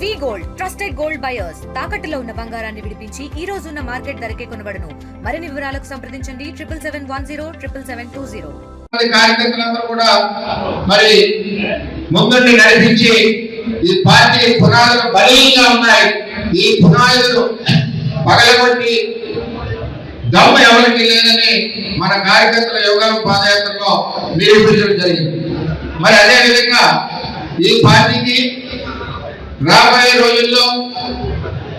వి gold trusted gold buyers తాకట్టులో ఉన్న బంగారాన్ని విడిపించి ఈ రోజు ఉన్న మార్కెట్ ధరకే కొనబడును. మరిన్ని వివరాలకు సంప్రదించండి 77107720. కార్యకర్తలందరూ కూడా మరి ముందుండి నడిపించి ఈ పార్టీ పునాదులు బలీయంగా ఉన్నాయి. ఈ పునాదులు పగలగొట్టి దమ్ము ఎవరికి లేదని మన కార్యకర్తల యోగాల పాదయాత్రలో నిరూపించడం జరిగింది. మరి అదే విధంగా ఈ పార్టీకి రాబోయే రోజుల్లో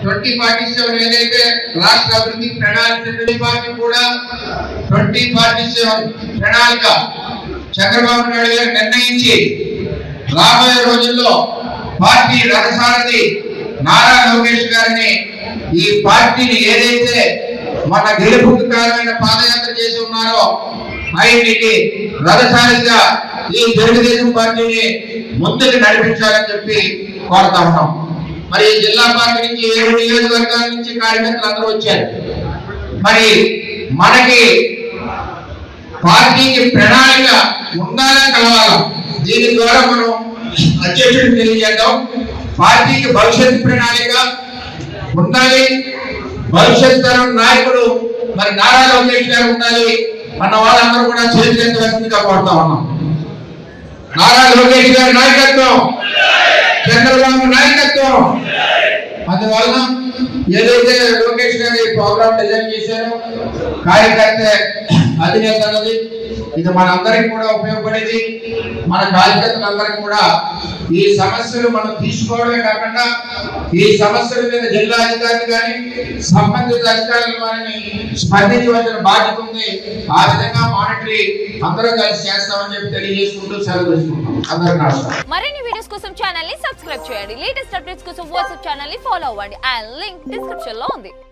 2047 ఏదైతే రాష్ట్ర అభివృద్ధి ప్రణాళిక పార్టీ కూడా 2047 ప్రణాళిక చంద్రబాబు నాయుడు గారు నిర్ణయించి రాబోయే రోజుల్లో పార్టీ రథసారథి నారా లోకేష్ గారిని ఈ పార్టీని ఏదైతే మన గెలుపుకు కారణమైన పాదయాత్ర చేసి ఉన్నారో ఆయనకి రథసారథిగా ఈ తెలుగుదేశం పార్టీని ముందుకు నడిపించాలని చెప్పి కోరుతా ఉన్నాం. మరి జిల్లా పార్టీ నుంచి 7 నియోజకవర్గాల నుంచి కార్యకర్తలు అందరూ వచ్చారు. మరి మనకి పార్టీకి ప్రణాళిక ఉండాలా కలవాలా, దీని ద్వారా మనం అధ్యక్షుడికి తెలియజేద్దాం. పార్టీకి భవిష్యత్ ప్రణాళిక ఉండాలి. భవిష్యత్ తరం నాయకుడు మరి నారా లోకేష్ గారు ఉండాలి అన్న వాళ్ళందరూ కూడా చేతులెత్తవలసిందిగా కోరుతా ఉన్నాం. నారా లోకేష్ గారి నాయకత్వం, చంద్రబాబు నాయకత్వం. అందువలన ఏదైతే లోకేష్ గారి ప్రోగ్రామ్ డిజైన్ చేశారో కార్యకర్త అధినేత అన్నది ఇది మనందరికి కూడా ఉపయోగపడేది. మన కార్యకర్తలందరికీ కూడా ఈ సమస్యలు మనం తీసుకోవడమే కాకుండా ఈ సమస్యల మీద జిల్లా అధికారులు కానీ సంబంధిత అధికారులు వారిని స్పందించవలసిన బాధ్యత ఉంది. ఆ విధంగా మానిటరీ అందరూ కలిసి చేస్తామని చెప్పి తెలియజేసుకుంటూ సెలవు తీసుకుంటాం. అందరికీ నమస్కారం. మరిన్ని వీడియోస్ కోసం ఛానల్ ని సబ్స్క్రైబ్ చేయండి. లేటెస్ట్ అప్డేట్స్ కోసం వాట్సాప్ ఛానల్ ని ఫాలో అవ్వండి. ఆ లింక్ డిస్క్రిప్షన్ లో ఉంది.